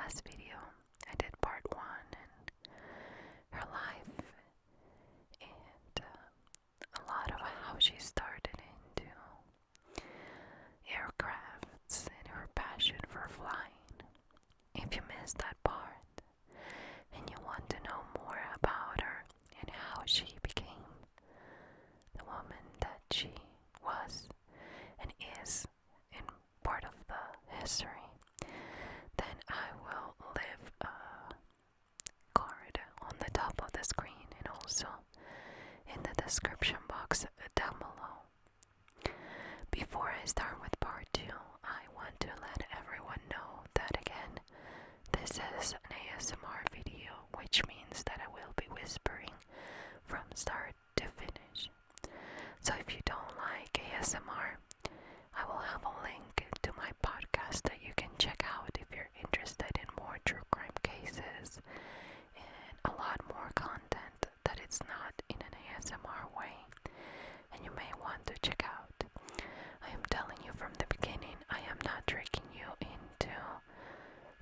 last video, I did part 1 and her life and a lot of how she started into aircrafts and her passion for flying. If you missed that part and you want to know more about her and how she became the woman that she was and is in part of the history, then I will leave a card on the top of the screen and also in the description box down below. Before I start with part 2, I want to let everyone know that again, this is an ASMR video, which means that I will be whispering from start to finish. So if you don't like ASMR, I will have a link to my podcast that you can check out if you're interested in more true crime cases and a lot more content that it's not in an ASMR way and you may want to check out. I am telling you from the beginning, I am not tricking you into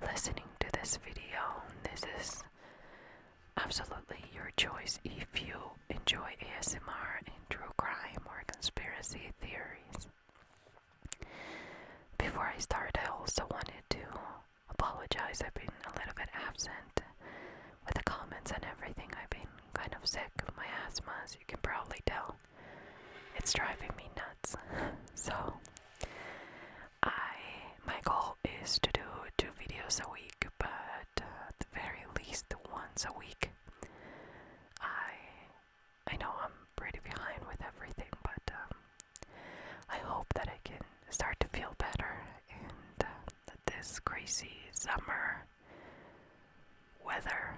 listening to this video. This is absolutely your choice if you enjoy ASMR and true crime or conspiracy theories. Before I start, I also wanted to apologize. I've been a little bit absent with the comments and everything. I've been kind of sick of my asthma, as you can probably tell. It's driving me nuts. So, my goal is to do 2 videos a week, but at the very least once a week. I know I'm pretty behind with everything, but I hope that I can start to feel better and that this crazy summer weather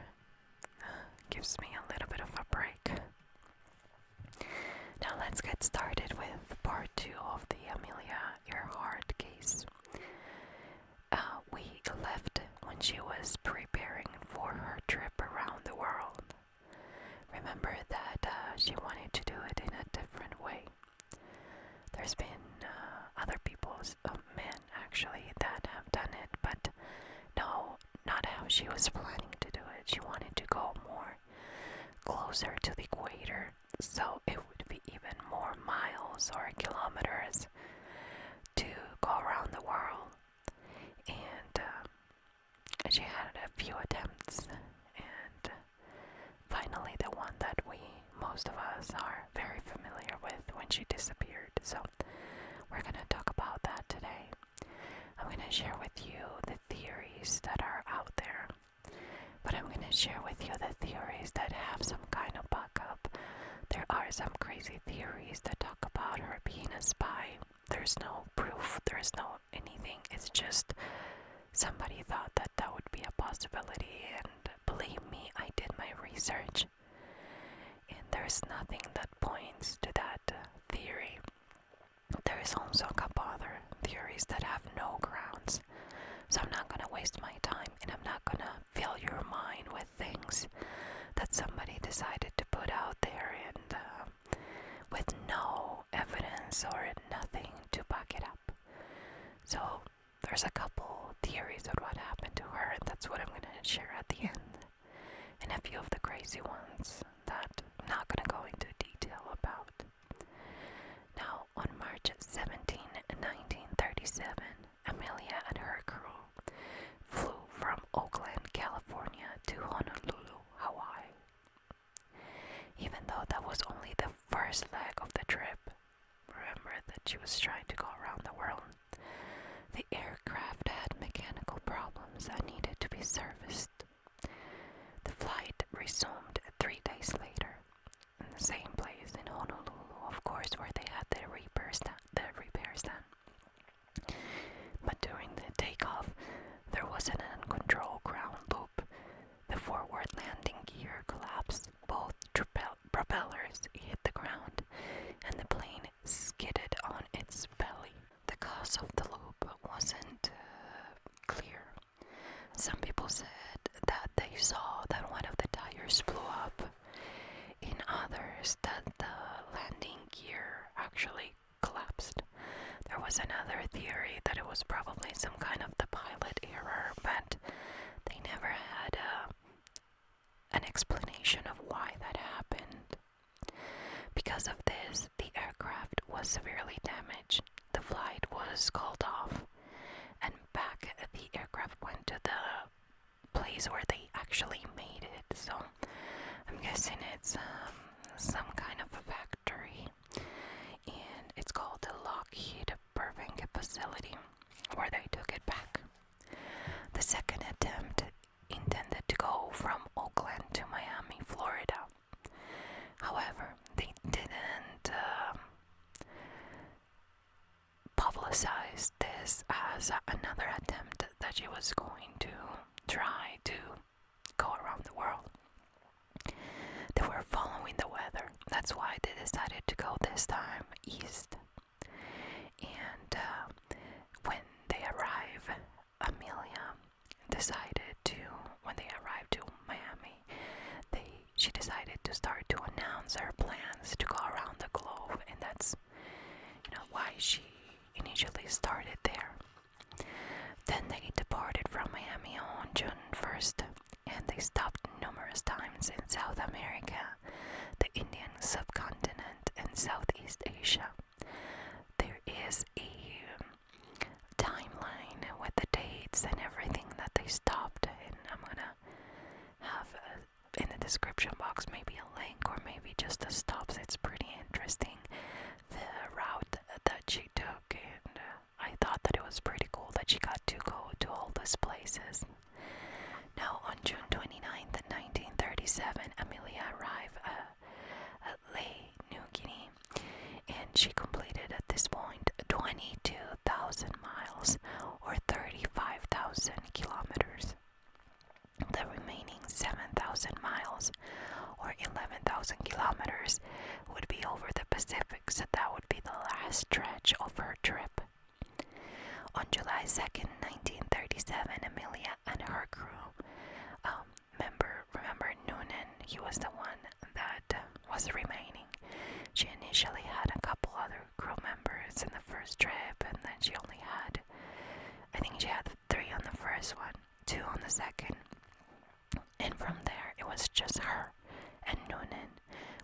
gives me a little bit of a break. Now let's get started with part 2 of the Amelia Earhart case. We left when she was preparing for her trip around the world. Remember that she wanted to do it in a different way. There's been other people's men actually that have done it, but no, not how she was planning to do it. She wanted to go more closer to the equator, so it would be even more miles or kilometers to go around the world. And she had a few attempts, and finally the one that most of us are very familiar with when she disappeared. So we're going to talk about that today. I'm going to share with you the theories that are out there, but I'm going to share with you the theories that have some kind of backup. There are some crazy theories that talk about her being a spy. There's no proof, there's no anything. It's just somebody thought that that would be a possibility, and believe me, I did my research. And there's nothing that points to that theory. There is also a couple other theories that have no grounds. So I'm not going to waste my time, and I'm not going to fill your mind with things that somebody decided to put out there and with no evidence or nothing to back it up. So there's a couple theories of what happened to her, and that's what I'm going to share at the end. And a few of the crazy ones that I'm not going to go into detail about. Now, on March 17, 1937, Amelia and her crew flew from Oakland, California to Honolulu, Hawaii. Even though that was only the first leg of the trip, remember that she was trying to go around the world, the aircraft had mechanical problems that needed to be serviced. The flight resumed 3 days later, in the same place in Honolulu, of course, where they had the repairs done. But during the takeoff, there was an uncontrolled ground loop. The forward landing gear collapsed. Both propellers hit the ground, and the plane skidded on its belly. The cause of the loop wasn't clear. Some people said that they saw that one of the tires blew up. In others, that the landing gear actually collapsed. There was another theory that it was probably some kind of the pilot error, but was severely damaged. The flight was called off, and back the aircraft went to the place where they actually made it. So I'm guessing it's some kind of a factory, and it's called the Lockheed Burbank facility, where they took it back. The second attempt intended to go from Oakland to Miami, Florida. However, they didn't publicize this as another attempt that she was going to try to go around the world. They were following the weather. That's why they decided to go this time east. And when they arrive, Amelia decided to, when they arrived to Miami, she decided to start to announce her plans to go around the globe, and that's, why she initially started there. Then they departed from Miami on June 1st, and they stopped numerous times in South America, the Indian subcontinent, and Southeast Asia. There is a timeline with the dates and everything that they stopped, and I'm gonna have in the description box maybe a link or maybe just the stops. It's pretty interesting, the route that she took, and I thought that it was pretty cool that she got to go to all these places. Now, on June 29th, 1937, Amelia arrived at Lae, New Guinea, and she completed at this point 22,000 miles or 35,000 kilometers. The remaining 7,000 miles or 11,000 kilometers would be over the Pacific, so that would be the last stretch of her trip. On July 2nd, 1937, Amelia and her crew, remember Noonan, he was the one that was remaining. She initially had a couple other crew members in the first trip, and then she only had, I think she had 3 on the first one, 2 on the second. And from there, it was just her and Noonan,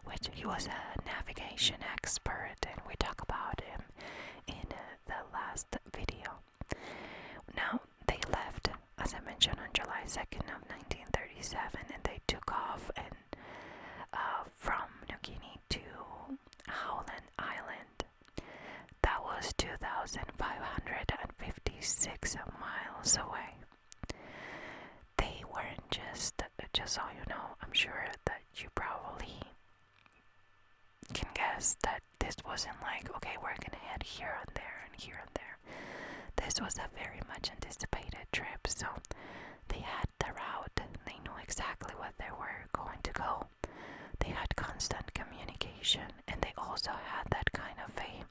which he was a navigation expert, and we talk about him in the last video. Now, they left, as I mentioned, on July 2nd of 1937, and they took off from New Guinea to Howland Island. That was 2,556 miles away. They weren't just so you know, I'm sure that you probably can guess that this wasn't like, okay, we're gonna head here and there and here and there. This was a very much anticipated trip, so they had the route, they knew exactly what they were going to go. They had constant communication, and they also had that kind of a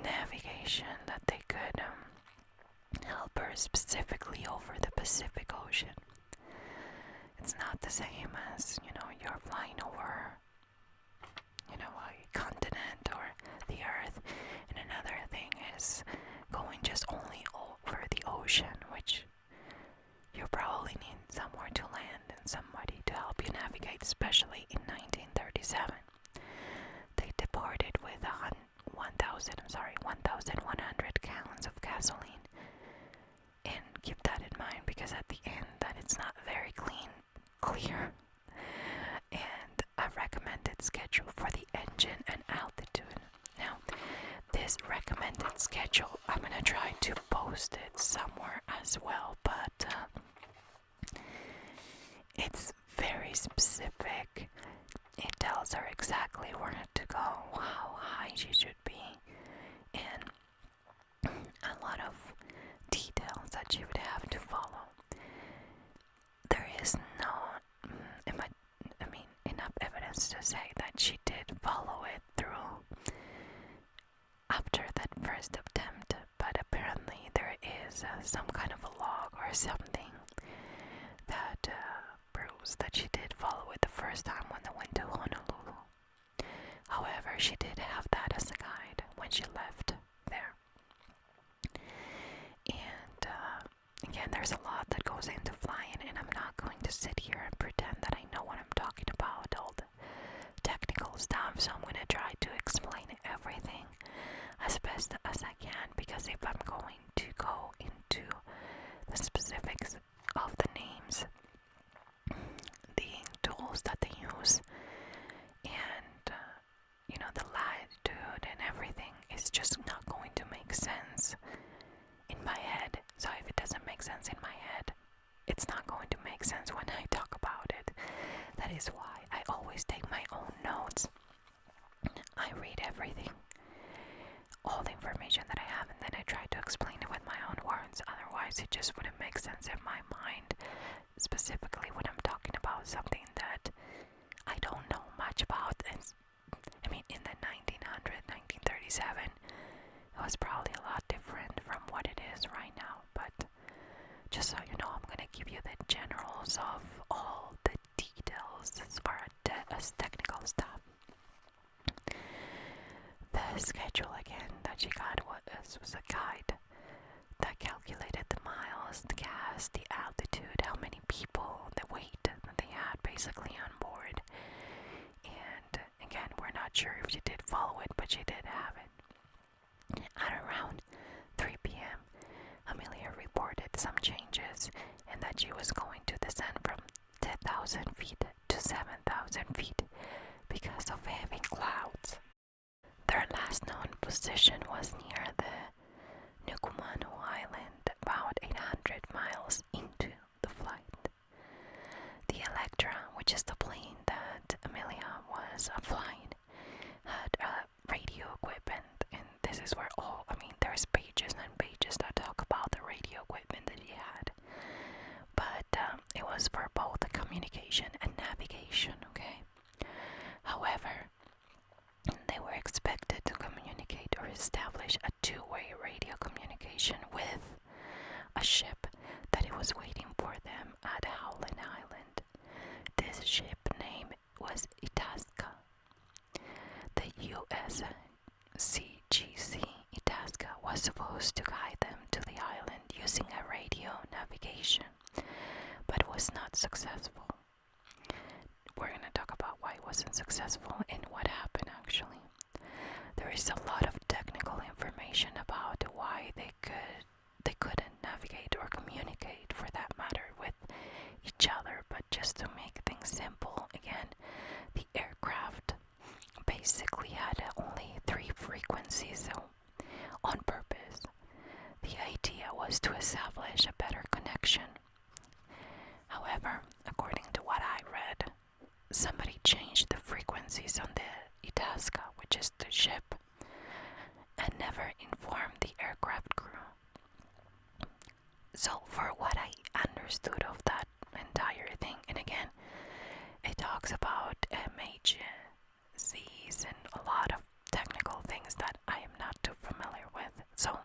navigation that they could help her specifically over the Pacific Ocean. It's not the same as, you're flying over, a continent or the earth. And another thing is going just only over the ocean, which you probably need somewhere to land and somebody to help you navigate, especially in 1937. They departed with 1,100 gallons of gasoline. And keep that in mind, because at the end that it's not very clear, and a recommended schedule for the engine and altitude. Now, this recommended schedule, I'm gonna try to post it somewhere as well, but it's very specific. It tells her exactly where to go, how high she should be, and a lot of details that she would have to follow. There is enough evidence to say that she did follow it through after that first attempt, but apparently there is some kind of a log or something that proves that she did follow it the first time when they went to Honolulu. However, she did have that as a guide when she left there. And again, there's a lot that goes into flying, and I'm not going to sit here and pretend that I know what I'm talking about, all the technical stuff, so I'm gonna try to explain everything as best as I can, because if I'm going to go into the specifics of the names, the tools that they use, and the latitude and everything, is just not going to make sense in my head. So if it doesn't make sense in my head, it's not going to make sense when I talk about it. That is why I always take my own notes. I read everything, all the information that I have, and then I try to explain it with my own words. Otherwise, it just wouldn't make sense in my mind, specifically when I'm talking about something that I don't know much about. I mean, in the 1937, it was probably a lot different from what it is right now, but just so you know, I'm going to give you the generals of all the details as far as technical stuff. The schedule again that she got was a guide that calculated the miles, the gas, the altitude, how many people, the weight that they had basically on board. And again, we're not sure if she did follow it, but she did have it. At around 3 p.m., Amelia reported some changes and that she was going to descend from 10,000 feet to 7,000 feet because of heavy clouds. Their last known position was near the Nikumaroro Island, about 800 miles into the flight. The Electra, which is the plane that Amelia was flying, had radio equipment, and this is where there's pages and pages that talk about the radio equipment that he had. But it was for both the communication and navigation, okay? However, they were expected to communicate or establish a two-way radio communication with a ship that it was waiting for them at Howland Island. This ship name was Itasca. The USCGC Itasca was supposed to guide them to the island using a radio navigation, but was not successful. We're going to talk about why it wasn't successful and what happened actually. There is a lot of technical information about why they couldn't navigate or communicate, for that matter, with each other. But just to make things simple, again, the aircraft basically had only 3 frequencies, so on purpose. The idea was to establish a better connection. However, according to what I read, somebody changed the frequencies on the Itasca, which is the ship, and never informed the aircraft crew. So for what I understood of that entire thing, and again, it talks about MHCs and a lot of technical things that I am not too familiar with. So,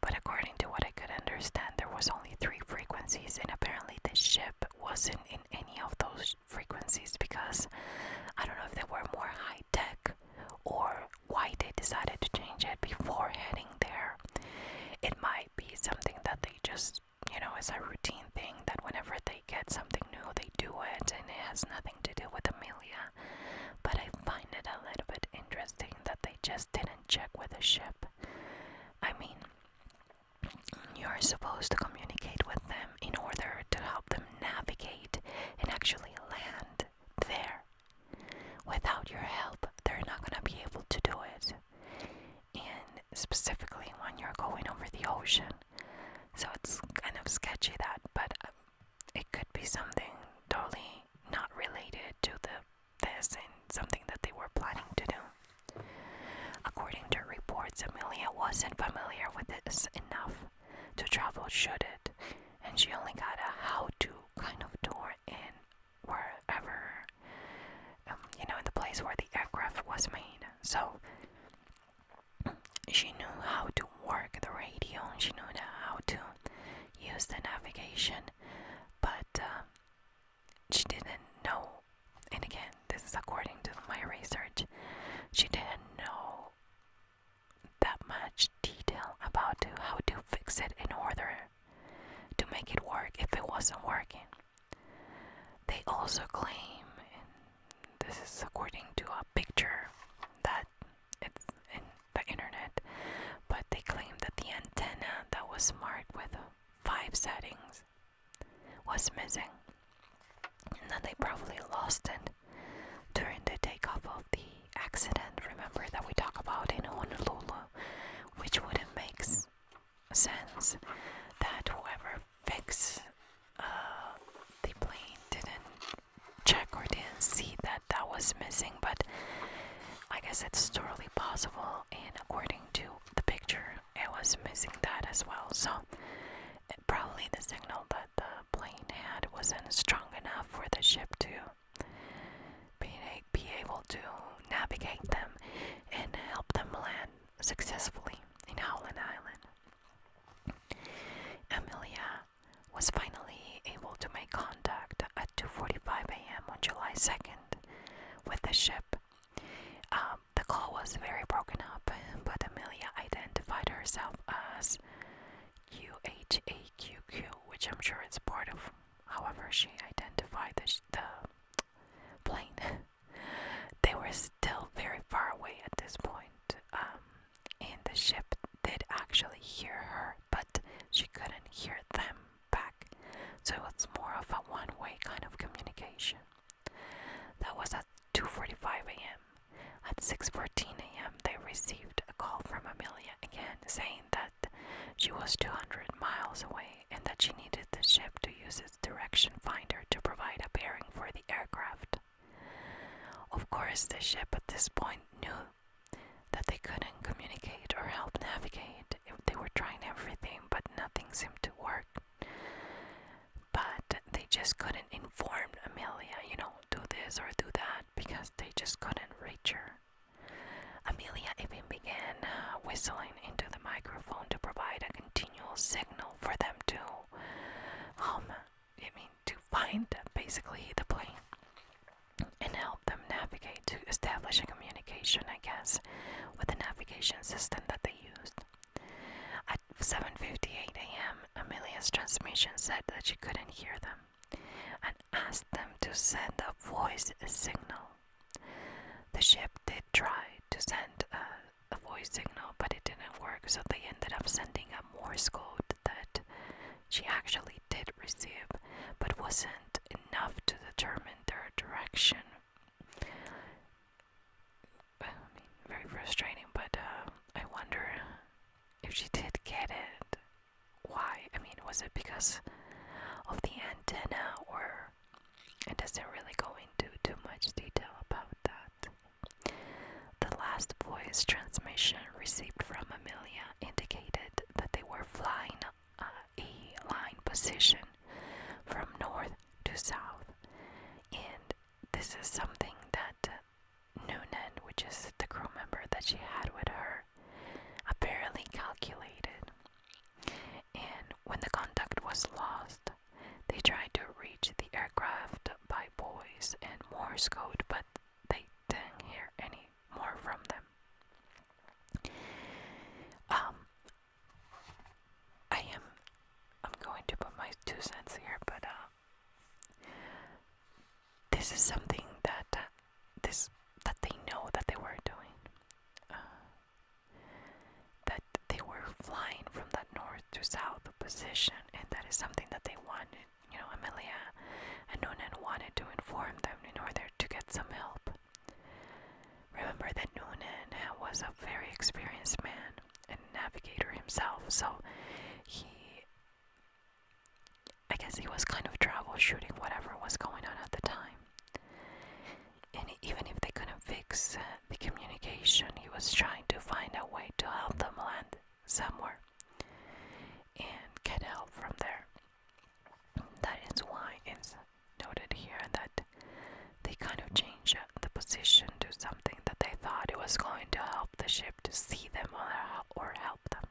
but according to what I could understand, there was only 3 frequencies, and apparently the ship wasn't in any of those frequencies because I don't know if they were more high tech or why they decided to change it before heading there. It might be something that they just, it's a routine thing that whenever they get something new, they do it, and it has nothing to do with Amelia. But I find it a little bit interesting that they just didn't check with the ship. I mean, you're supposed to communicate with them in order to help them navigate and actually land there. Without your help, they're not going to be able to do it. And specifically when you're going over the ocean. So it's kind of sketchy that, but it could be something totally not related to this and something that they were planning to do. According to reports, Amelia wasn't familiar with this enough to troubleshoot it, and she only got a how-to kind of tour in wherever, in the place where the aircraft was made. So she knew how to work the radio, and she knew how to use the navigation, but she didn't know, and again, this is according to my research, she didn't know that much detail about how to fix it in order to make it work if it wasn't working. They also claim, and this is according to a picture that it's in the internet, but they claim that the antenna that was marked with 5 settings was missing, and that they probably lost it during the takeoff of the accident. Remember that we talk about in Honolulu, which wouldn't make sense that whoever fixed the plane didn't check or didn't see that that was missing, but I guess it's totally possible, and according to the picture, it was missing that as well. So probably the signal that the plane had wasn't strong enough for the ship to be able to navigate them and help them land successfully in Howland Island. Amelia was finally able to make contact at 2:45 a.m. on July 2nd with the ship. The call was very broken up, but Amelia identified herself as UHAQQ, which I'm sure is part of however she identified the plane. They were still very far away at this point, and the ship did actually hear her, but she couldn't hear them back, so it was more of a one-way kind of communication. That was at 2:45 a.m. At 6:14 a.m. they received a call from Amelia again, saying that she was 200 miles away and that she needed the ship to use its direction finder to provide a bearing for the aircraft. Of course, the ship at this point knew that they couldn't communicate or help navigate. They were trying everything, but nothing seemed to work. But they just couldn't inform Amelia, do this or do that, because they just couldn't reach her. Amelia even began whistling into the microphone to provide a continual signal for them to find basically the plane and help them navigate, to establish a communication, I guess, with the navigation system that they used. At 7:58 a.m., Amelia's transmission said that she couldn't hear them and asked them to send a voice signal. The ship did try to send a voice signal, but it didn't work, so they ended up sending a Morse code that she actually did receive, but wasn't enough to determine their direction. Very frustrating, but I wonder if she did get it. Why? Was it because of the antenna, or it doesn't really go into too much detail about that. The last voice transmission received from Amelia indicated that they were flying a line position from north to south, and this is something that Noonan, which is the crew member that she had with her, apparently calculated. And when the contact was lost, they tried to reach the aircraft by voice and Morse code, but they didn't hear any more from them. I'm going to put my 2 cents here, but this is something that they know that they were doing. That they were flying from that north to south position, and that is something that they wanted. Amelia and Noonan wanted to inform them in order to get some help. Remember that Noonan was a very experienced man and navigator himself, so I guess he was kind of troubleshooting whatever was going on at the time. And even if they couldn't fix the communication, he was trying to find a way to help them land somewhere and get help from there. That is why it's noted here that they kind of changed the position to something that they thought it was going to help the ship to see them or help them.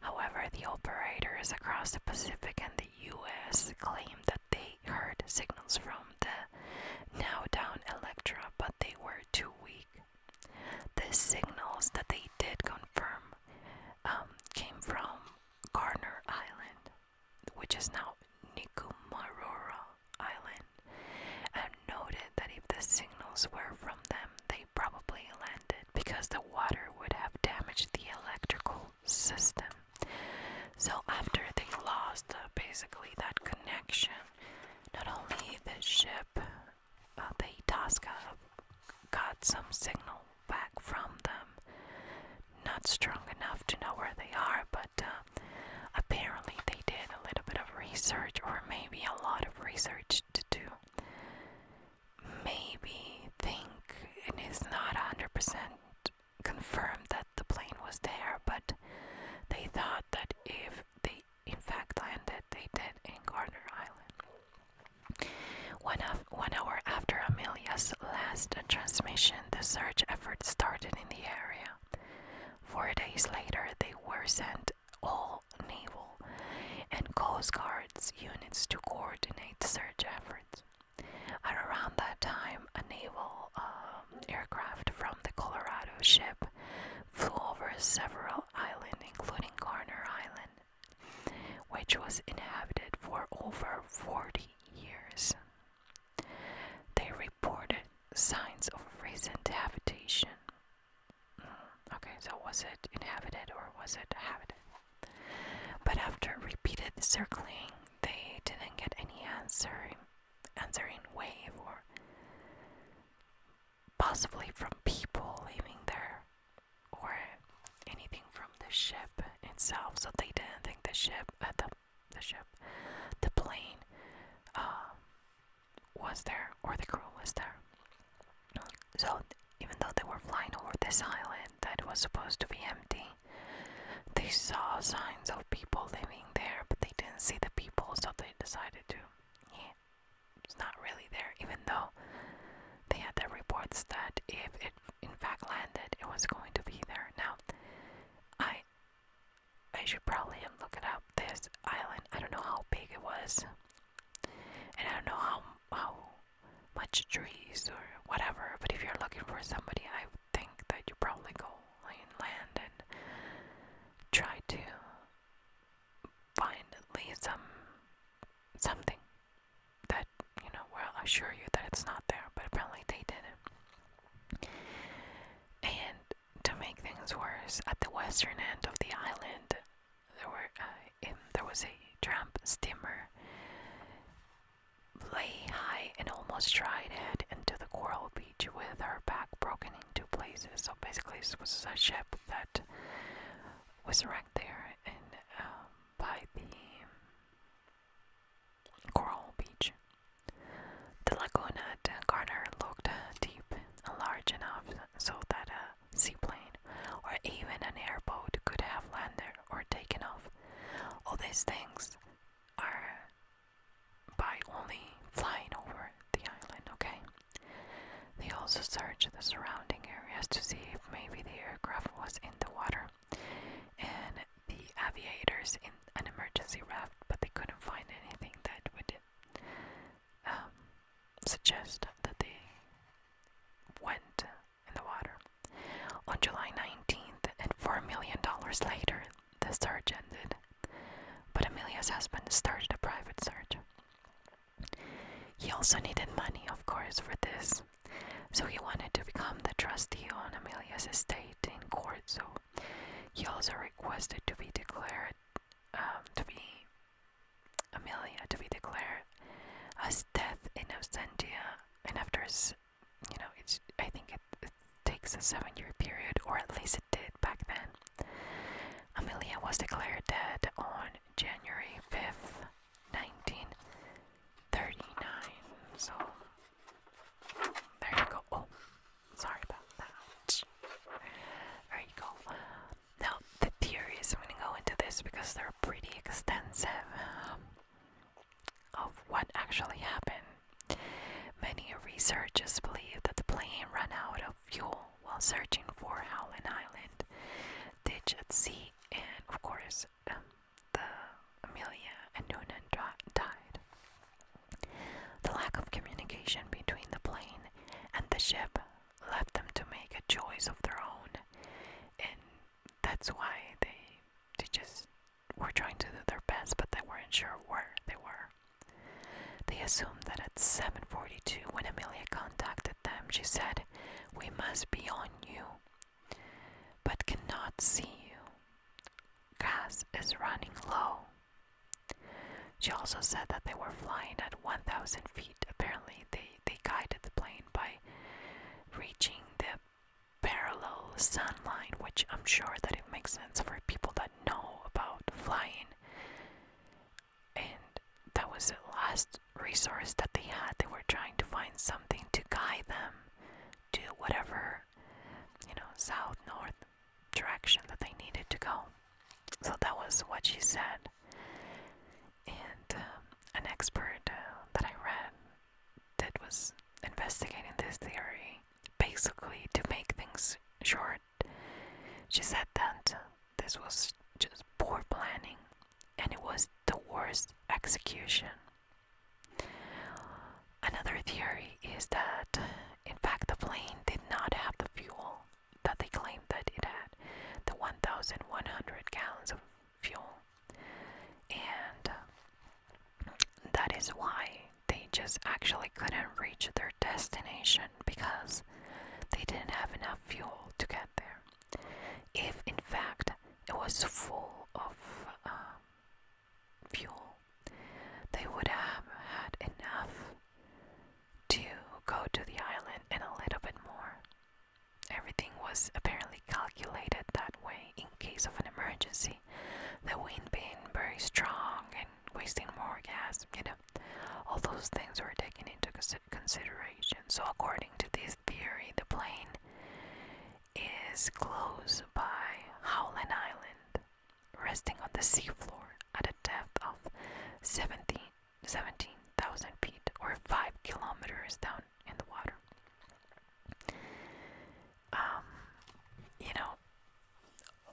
However, the operators across the Pacific and the U.S. claimed that they heard signals from the now down Electra, but they were too weak. The signals that they did confirm came from Garner Island, which is now Nikumaroro Island, and noted that if the signals were from them, they probably landed because the water would have damaged the electrical system. So after they lost basically that connection, not only the ship, the Itasca, got some signal back from them, not strong enough to know where they are, but apparently they did a little bit of research, or maybe a lot of research to do. Maybe think it is not 100% confirmed that the plane was there, but they thought that if they in fact landed, they did in Garner Island. 1 hour after Amelia's last transmission, the search effort started in the area. 4 days later, they were sent all naval and Coast Guard's units to coordinate search efforts. At around that time, a naval aircraft from the Colorado ship flew over several islands, including Garner Island, which was inhabited for over 40 years. They reported signs of recent habitation. Okay, so was it inhabited or was it habited? But after repeated circling, they didn't get any answering wave, or possibly from people living there, or anything from the ship itself. So they didn't think the plane was there, or the crew was there. So even though they were flying over this island that was supposed to be empty, they saw signs of people living there, but they didn't see the people, so they decided to, it's not really there, even though they had the reports that if it in fact landed, it was going to be there. Now, I should probably look it up. This island, I don't know how big it was, and I don't know how much trees or whatever, but if you're looking for somebody, I think that you probably go inland and try to find at least something that, will assure you that it's not there, but apparently they didn't. And to make things worse, at the western end of the island, there was a tramp steamer lay high and almost tried to head into the coral beach with her back broken in 2 places. So basically, this was a ship that was wrecked there by the coral beach. The lagoon at Garner looked deep and large enough so that a seaplane or even an airboat could have landed or taken off. All these things are by only flying over the island, okay? They also searched the surrounding areas to see if maybe the aircraft was in the water and the aviators in an emergency raft, but they couldn't find anything that would suggest that they went in the water. On July 19th, and $4 million later, the search ended, but Amelia's husband started a private search. He also needed money, of course, for this, so he wanted to become the trustee on Amelia's estate in court, so he also requested to be declared, Amelia to be declared as death in absentia, and after, I think it takes a 7-year period, or at least it did back then. Amelia was declared dead on January 5th, 1939. So there you go. Oh, sorry about that. There you go. Now the theories, I'm going to go into this because they're pretty extensive, of what actually happened. Many researchers believe that the plane ran out of fuel while searching for Howland Island, ditch at sea, and of course the Amelia and Noonan died. The lack of communication between the plane and the ship left them to make a choice of their own, and that's why they just were trying to do their best, but they weren't sure where they were. They assumed that at 7:42, when Amelia contacted them, she said, "We must be on you, but cannot see you. Gas is running low." She also said that they were flying at 1,000 feet. Apparently, they guided the plane by reaching the parallel sun line, which I'm sure that it makes sense for people that know about flying. And that was the last resource that they had. They were trying to find something to guide them to whatever, south, north direction that they needed to go. So that was what she said. And an expert that I read that was investigating this theory, basically to make things short, she said that this was just poor planning and it was the worst execution. Another theory is that, in fact, the plane did not have the fuel that they claimed that it had, the 1,100 gallons of fuel. And that is why they just actually couldn't reach their destination, because they didn't have enough fuel to get there. If, in fact, it was full of fuel, they would have had enough to go to the island and a little bit more. Everything was apparently calculated that way in case of an emergency. The wind being very strong and wasting more gas, all those things were taken into consideration. So according to this theory, the plane is close by Howland Island, resting on the seafloor at a depth of 17,000 feet or 5 kilometers down in the water.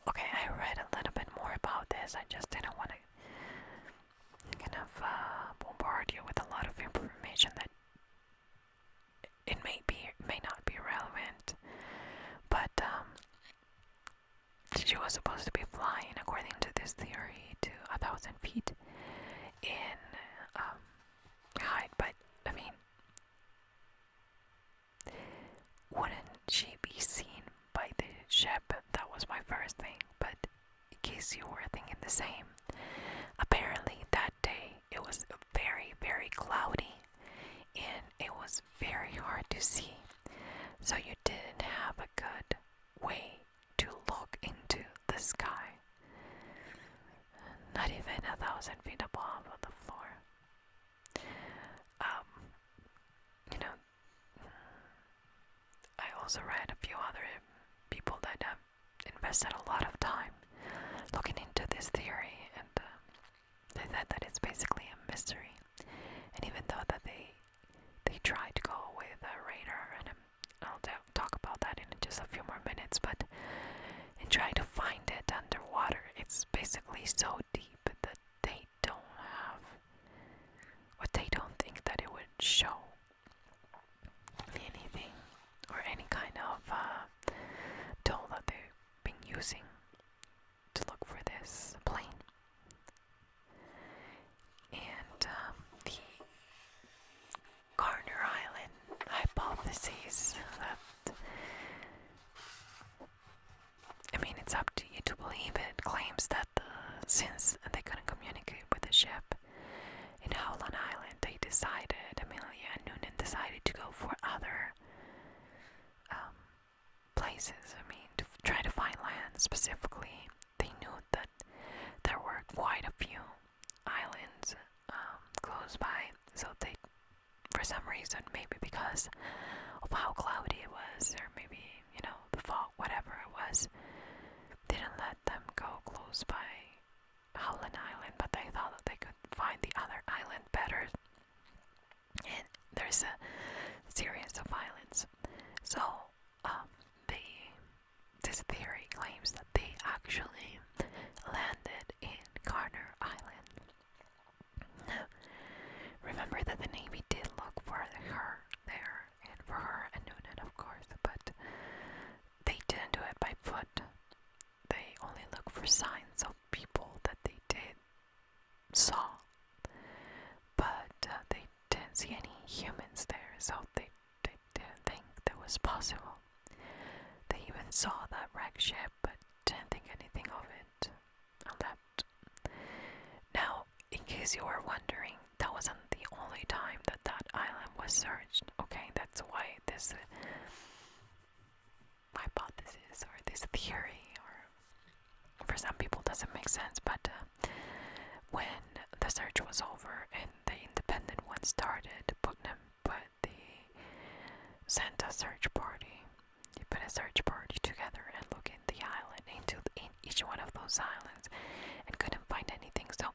Okay, I read a little bit more about this. I just didn't want to kind of bombard you with a lot of information that it may not be relevant. But she was supposed to be flying, according to this theory, to 1,000 feet in height. But I mean, wouldn't she be seen by the ship? That was my first thing. But in case you were thinking the same, apparently that day it was very, very cloudy and it was very hard to see. So you didn't have a good way to look into the sky. Not even 1,000 feet above the floor. I also read a few other people that have invested a lot of time looking into this theory, and they said that it's basically a mystery. And even though that they tried to go with a radar, and I'll talk about that in just a few more minutes, but in trying to find it underwater, it's basically so deep that they don't have, or they don't think that it would show anything or any kind of tool that they've been using to look for this plane. And the Garner Island hypothesis, that, I mean, it's up to you to believe it, claims that since they couldn't communicate with the ship in Howland Island, Amelia and Noonan decided to go for other places. I mean, to try to find land specifically. They knew that there were quite a few islands close by, so they, for some reason, maybe because of how cloudy it was, or maybe, the fog, whatever it was, didn't let them go close by Howland Island, but they thought that they could find the other island better. And there's a series of islands. So, this theory claims that they actually landed in Garner Island. Now, remember that the Navy did look for her there, and for her and Noonan, of course, but they didn't do it by foot. They only looked for signs of people that they saw, but they didn't see any humans there, so they didn't think was possible. They even saw that wrecked ship but didn't think anything of it and left. Now, in case you were wondering, that wasn't the only time that that island was searched. Okay, that's why this hypothesis or this theory, or for some people doesn't make sense, but when the search was over and the independent one started, put the sent a search party. They put a search party together and look in the island, in each one of those islands, and couldn't find anything. So,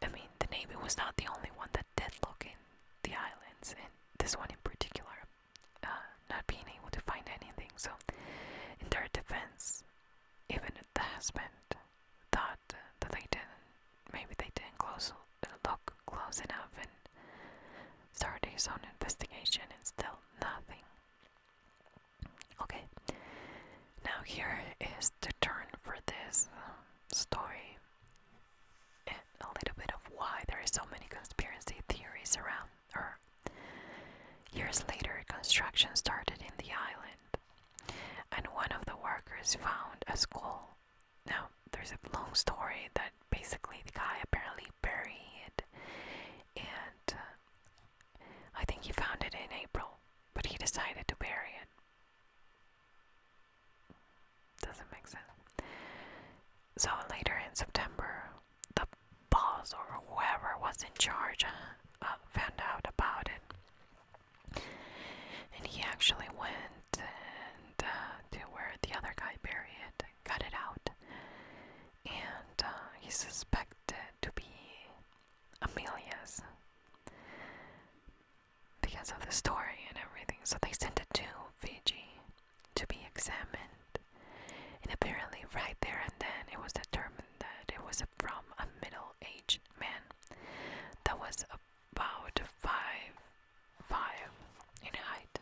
I mean, the Navy was not the only one that did look in the islands, and this one in particular, not being able to find anything. So, in their defense, even the husband thought that maybe they didn't look close enough and started his own investigation, and still nothing. Okay, now here is the turn for this story, and a little bit of why there are so many conspiracy theories around her. Years later, construction started in the island, and one of the workers found a skull. Now, there's a long story that basically the guy apparently buried it, and I think he found it in April, but he decided to bury it. Doesn't make sense. So later in September, the boss or whoever was in charge found out about it, and he actually went and to where the other guy buried it, got it out, and he suspected to be Amelia's because of the story and everything. So they sent it to Fiji to be examined, and apparently right there and then it was determined that it was from a middle-aged man that was about 5'5" in height.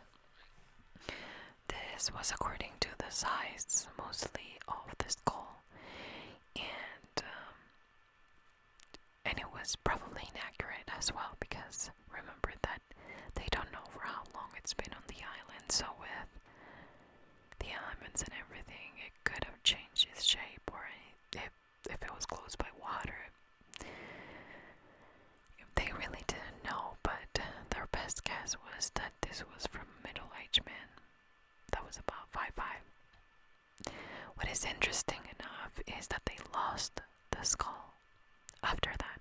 This was according to the size mostly of the skull, and it was probably inaccurate as well, because remember that they don't know for how long it's been on the island, so with the elements and everything, it could have changed its shape, or if it was close by water. They really didn't know, but their best guess was that this was from a middle-aged man that was about 5'5". What is interesting enough is that they lost the skull after that.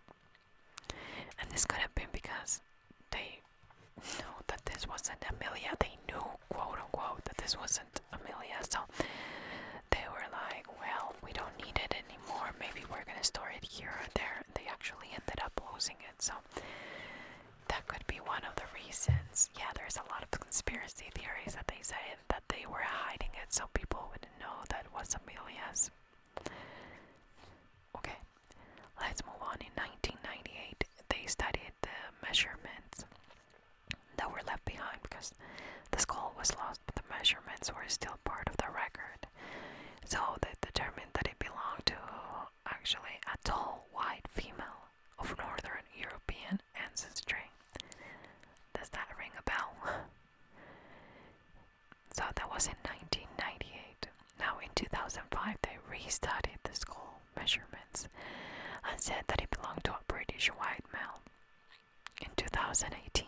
And this could have been because they knew that this wasn't Amelia. They knew, quote unquote, that this wasn't Amelia. So they were like, well, we don't need it anymore. Maybe we're going to store it here or there. And they actually ended up losing it. So that could be one of the reasons. Yeah, there's a lot of conspiracy theories that they say that they were hiding it so people wouldn't know that it was Amelia's. Okay, let's move on. In 1998, they studied the measurements that were left behind because the skull was lost, but the measurements were still part of the record. So they determined that it belonged to actually a tall, white female of Northern European ancestry. Does that ring a bell? So that was in 1998. Now in 2005, they restudied the skull measurements and said that it belonged to a British white male. In 2018,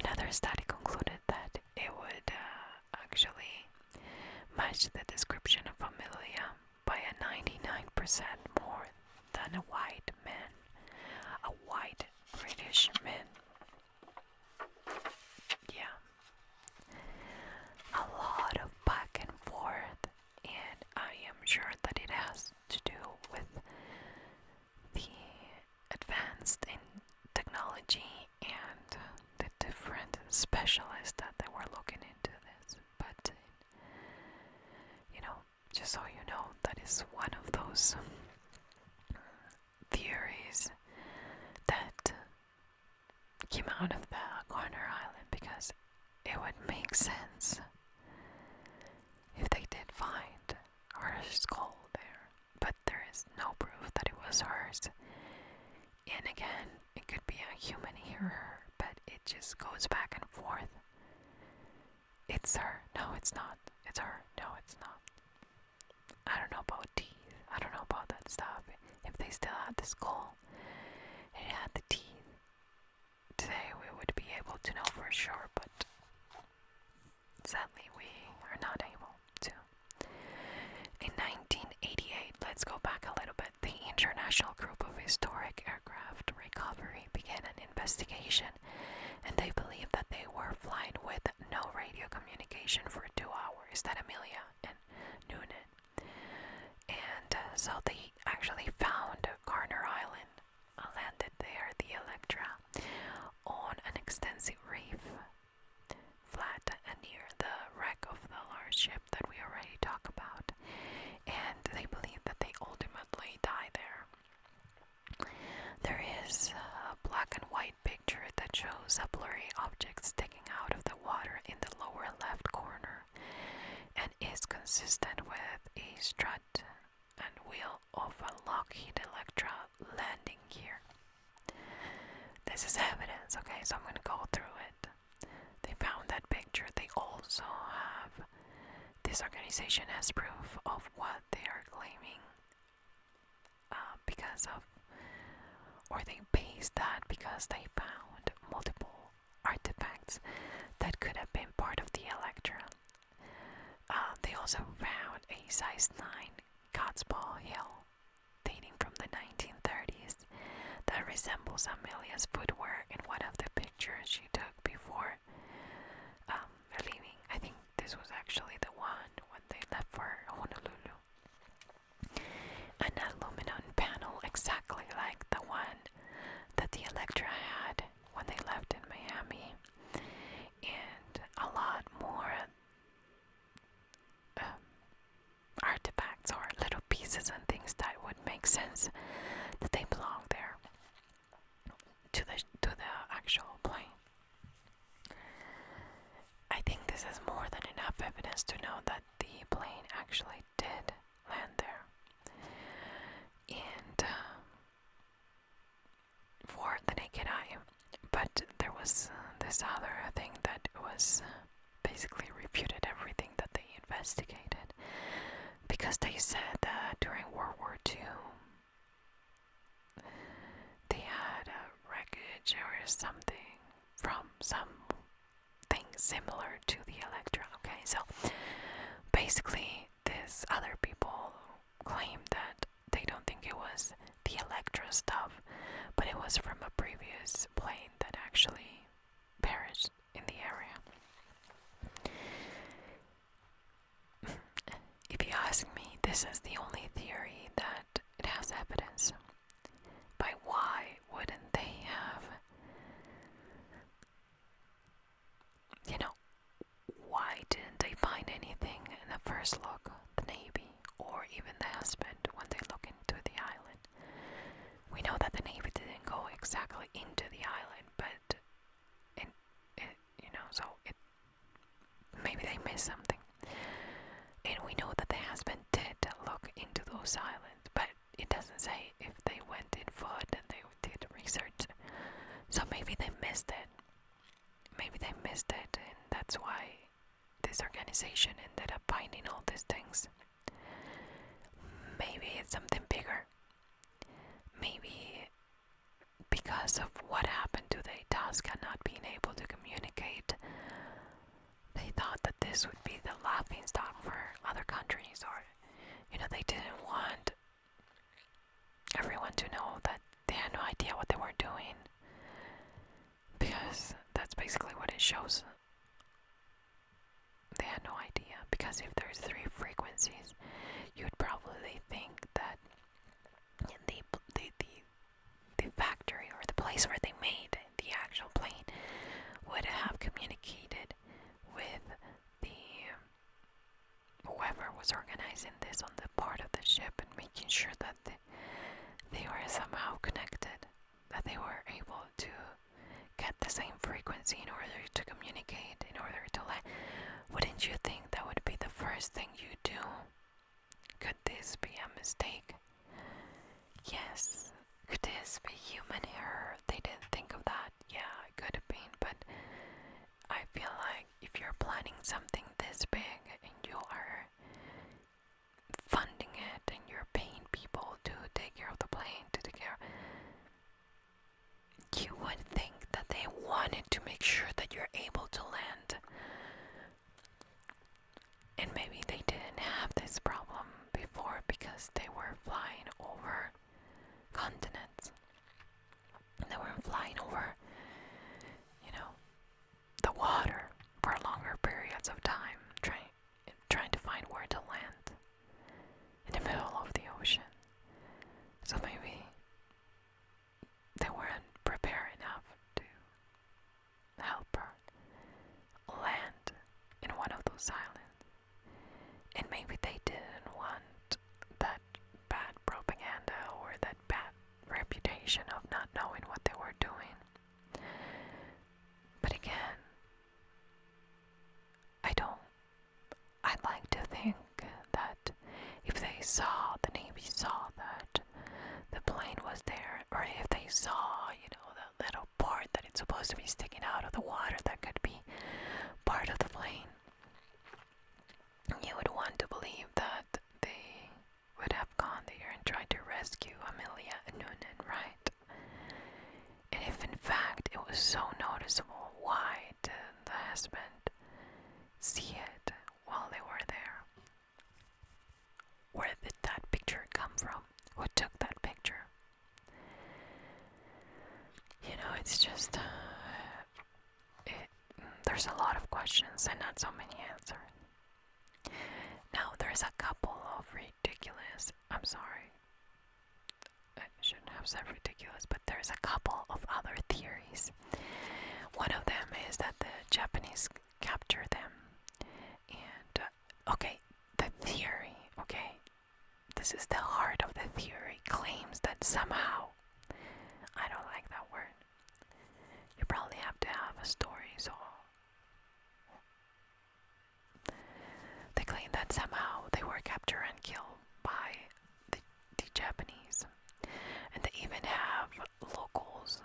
another study concluded that it would actually match the description of Amelia by a 99% more than a white man, a white British man. Yeah. A lot of back and forth, and I am sure that it has to do with the advanced in technology and the different specialists that they were looking into this. But just so you know, that is one of those theories that came out of the Corner Island, because it would make sense if they did find her skull there, but there is no proof that it was hers. And again, it could be a human error, but it just goes back and forth. It's her. No, it's not. It's her. No, it's not. I don't know about teeth. I don't know about that stuff. If they still had the skull and it had the teeth, today we would be able to know for sure, but sadly we are not able to. In 1988, let's go back a little bit, the International Group of Historic Aircraft Recovery began an investigation, and they believed that they were flying with no radio communication for 2 hours. That Amelia and Noonan. And so they actually found Garner Island, landed there, the Electra, on an extensive reef, flat and near the wreck of the large ship that we already talked about. And they believe that they ultimately died there. There is a black and white picture that shows a blurry object sticking out of the water in the lower left corner and is consistent with a strut and wheel of a Lockheed Electra landing gear. This is evidence, okay, so I'm going to go through it. They found that picture. They also have, this organization has proof of what they are claiming because of, or they based that because they found multiple artifacts that could have been part of the Electra. They also found a size 9 cat's paw heel dating from the 1930s that resembles Amelia's footwear in one of the pictures she took before leaving. I think this was actually the one when they left for Honolulu. An aluminum panel exactly like the one that the Electra had when they left in Miami, and a lot more artifacts or little pieces and things that would make sense that they belong there to the actual plane. I think this is more than enough evidence to know that the plane actually did land there. And for the naked eye. But there was this other thing that was basically refuted everything that they investigated, because they said that during World War II they had a wreckage or something from something similar to the Electra. Okay, so basically these other people claim that they don't think it was the Electra stuff, but it was from a previous plane that actually perished in the area. If you ask me, this is the only theory that it has evidence. But why wouldn't they have, why didn't they find anything in the first look, the Navy, or even the husband when they look into the island? We know that the Navy didn't go exactly into the island, but maybe they missed something. And we know that the husband did look into those islands, but it doesn't say if they went in foot and they did research. So maybe they missed it. And that's why this organization ended up finding all these things. Maybe it's something bigger. Maybe because of what happened to the Itasca not being able to communicate, they thought that this would be the laughing stock for other countries, or they didn't want everyone to know that they had no idea what they were doing, because that's basically what it shows. They had no idea, because if there's 3 frequencies, you'd probably think that in the factory or the place where they made the actual plane would have communicated with whoever was organizing this on the part of the ship and making sure that they were somehow connected, that they were able to get the same frequency in order to communicate, in order to wouldn't you think that would be the first thing you do? Could this be a mistake? Yes. Could this be human error? They didn't think of that. Yeah, it could have been, but I feel like if if you're planning something this big and you are funding it and you're paying people to take care of the plane, to take care, you would think that they wanted to make sure that you're able to land. And maybe they didn't have this problem before because they were flying over continents. They were flying over, the water for longer periods of time, trying to find where to land in the middle of the ocean. So maybe they weren't prepared enough to help her land in one of those islands. And maybe they didn't want that bad propaganda or that bad reputation of not knowing what they were doing. But again, I'd like to think that if the Navy saw that the plane was there, or if they saw, the little part that it's supposed to be sticking out of the water that could be part of the plane, you would want to believe that they would have gone there and tried to rescue Amelia Noonan, right? And if in fact it was so noticeable, why didn't the husband see it while they were there? Where did that picture come from? Who took that picture? It's just, there's a lot of questions and not so many answers. Now, there's a couple of ridiculous, I'm sorry, I shouldn't have said ridiculous, but there's a couple of other theories. One of them is that the Japanese captured them. And, the theory, this is the heart of the theory, claims that somehow, I don't like that word, you probably have to have a story, so they claim that somehow they were captured and killed by the Japanese. And they even have locals.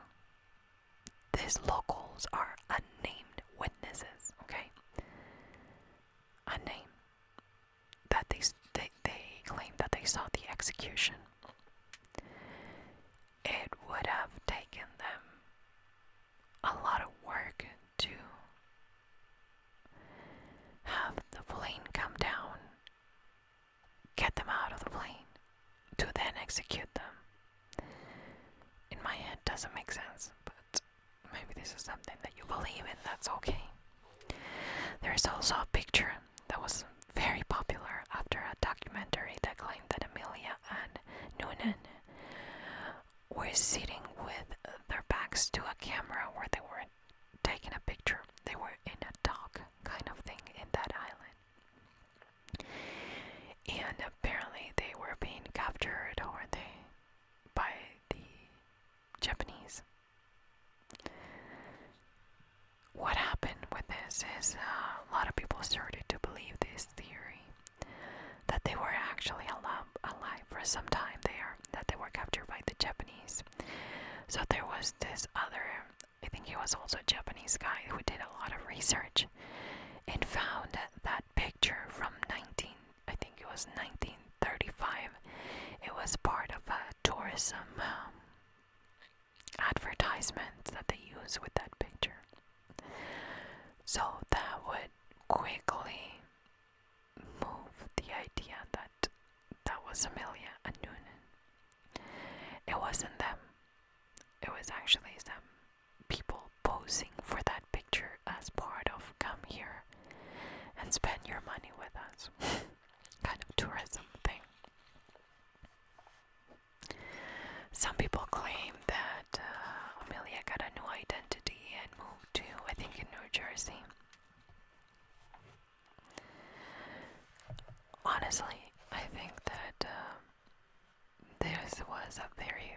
These locals are unnamed witnesses, unnamed, that they claim that they saw the execution. It would have taken them a lot of work to have the plane come down, get them out of the plane, to then execute them. In my head, doesn't make sense, but maybe this is something that you believe in, that's okay. There's also a picture that was very popular after a documentary that claimed that Amelia and Noonan were sitting with their backs to a camera where they were taking a picture. They were in a dock kind of thing in that island. And apparently they were being captured by the Japanese. What happened with this is a lot of people started to believe this theory, that they were actually alive for some time there, that they were captured by the Japanese. So there was this other, I think he was also a Japanese guy who did a lot of research and found that picture from I think it was 1935. It was part of a tourism advertisement that they used with that picture. So that would quickly move the idea that that was Amelia and Noonan. It wasn't them. It was actually some people posing for that picture as part of come here and spend your money with us kind of tourism thing. Some people claim that Amelia got a new identity and moved to, I think, in New Jersey. Honestly, I think that this was a very,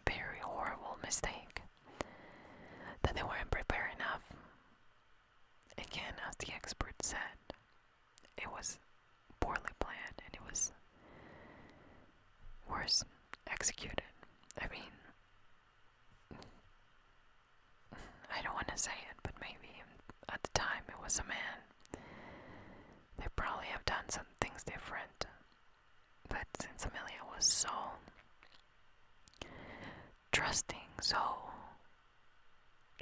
very horrible mistake. That they weren't prepared enough. Again, as the expert said, it was poorly planned and it was worse executed. I mean, I don't want to say it, but maybe at the time it was a man so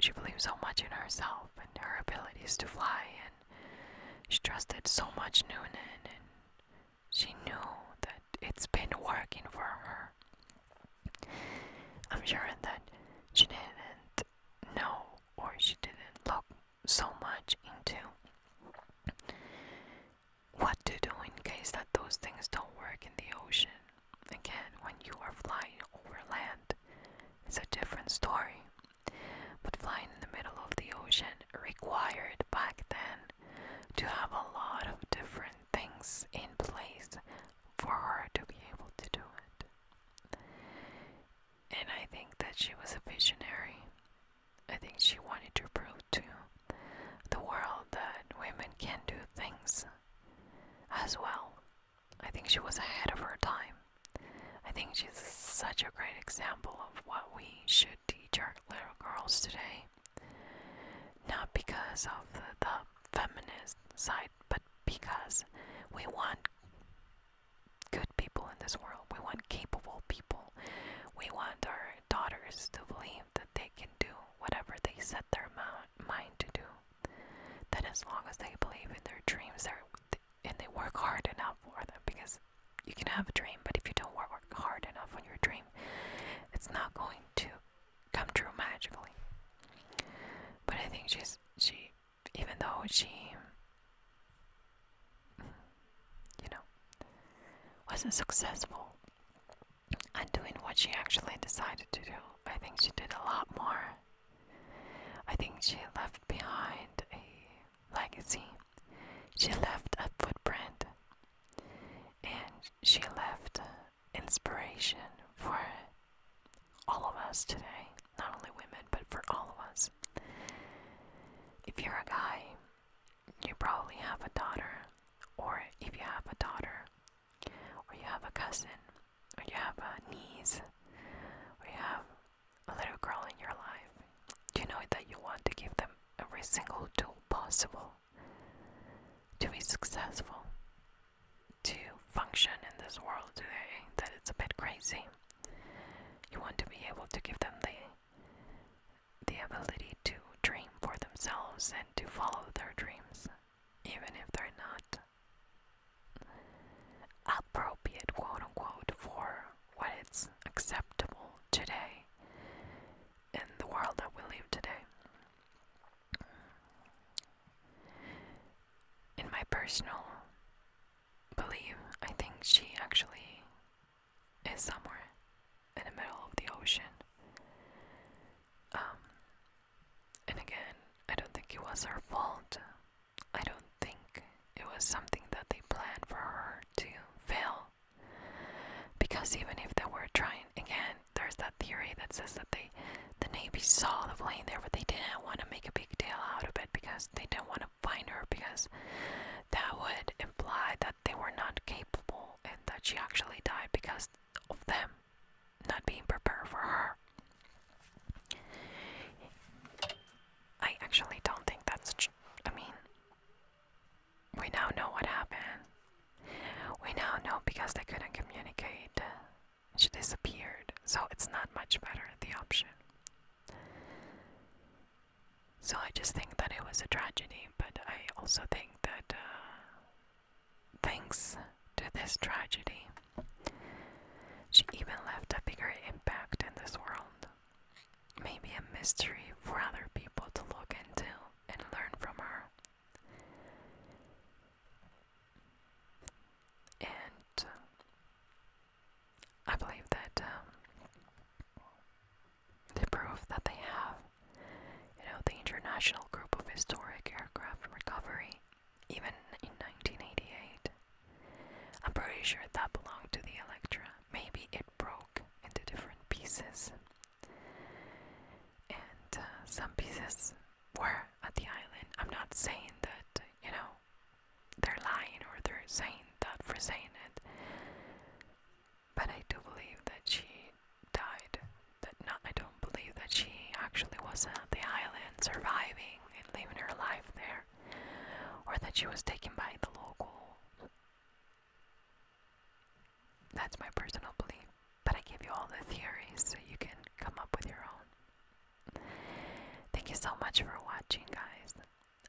she believed so much in herself and her abilities to fly, and she trusted so much Noonan, and she knew that it's been working for her. I'm sure that she didn't know, or she didn't look so much into what to do in case that those things don't work in the ocean. Again, when you are flying over land, it's a different story. But flying in the middle of the ocean required back then to have a lot of different things in place for her to be able to do it. And I think that she was a visionary. I think she wanted to prove to the world that women can do things as well. I think she was ahead of her time. I think she's such a great example of what we should teach our little girls today. Not because of the feminist side, but because we want good people in this world. We want capable people. We want our daughters to believe that they can do whatever they set their mind to do. That as long as they believe in their dreams, and they work hard enough for them, because you can have a dream, but if you don't work hard enough on your dream, it's not going to come true magically. But I think she, even though she, wasn't successful at doing what she actually decided to do, I think she did a lot more. I think she left behind a legacy. She left a footprint, and she left inspiration for all of us today. Not only women, but for all of us. If you're a guy, you probably have a daughter, or if you have a daughter, or you have a cousin, or you have a niece, or you have a little girl in your life, you know that you want to give them every single tool possible to be successful, to function in this world today that it's a bit crazy. You want to be able to give them the ability to dream for themselves and to follow their dreams, even if they're not appropriate, quote unquote, for what is acceptable today in the world that we live today. In my personal belief, I think she actually is somewhere in the middle of the ocean. And again, I don't think it was her fault. I don't think it was something that they planned for her to fail. Because even if they were trying, again, there's that theory that says that the Navy saw the plane there, but they didn't want to make a big deal out of it because they didn't want to find her, because that would imply that they were not capable and that she actually died because of them not being prepared for her. I actually don't think that's I mean, we now know what happened. We now know because they couldn't communicate. She disappeared, so it's not much better, the option. So I just think that it was a tragedy, but I also think that thanks to this tragedy, she even left a bigger impact in this world. Maybe a mystery for other people to look into and learn from her. And I believe that the proof that they have, the International Group of Historic Aircraft Recovery, even in 1988, I'm pretty sure that belonged to the Electra. Maybe it broke into different pieces. And some pieces were at the island. I'm not saying that, they're lying or they're saying that for saying it. But I do believe that she died. I don't believe that she actually was at the island surviving and living her life there. Or that she was taken by the local. That's my personal belief. But I give you all the theories so you can come up with your own. so much for watching, guys.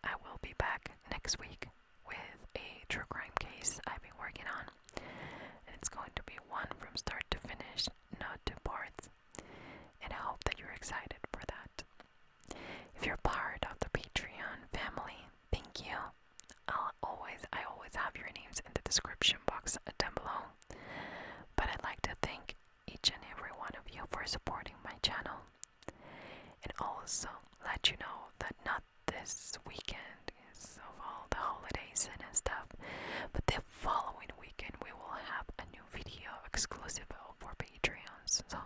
I will be back next week with a true crime case I've been working on. And it's going to be one from start to finish, not two parts. And I hope that you're excited for that. If you're part of the Patreon family, thank you. I always have your names in the description box down below. But I'd like to thank each and every one of you for supporting my channel. And also let you know that not this weekend is of all the holidays and stuff, but the following weekend we will have a new video exclusive for Patreons. So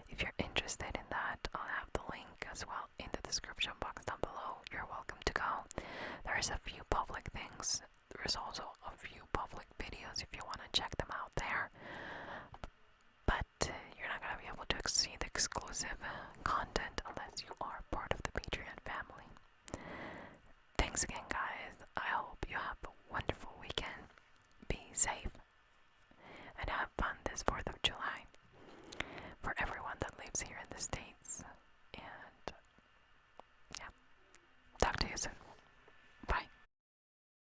if you're interested in that, I'll have the link as well in the description box down below. You're welcome to go. There's a few public things. There's also a few public videos if you want to check them out there. But you're not going to be able to see the exclusive content unless you are part of the Patreon family. Thanks again, guys. I hope you have a wonderful weekend. Be safe and have fun this 4th of July. For everyone that lives here in the States,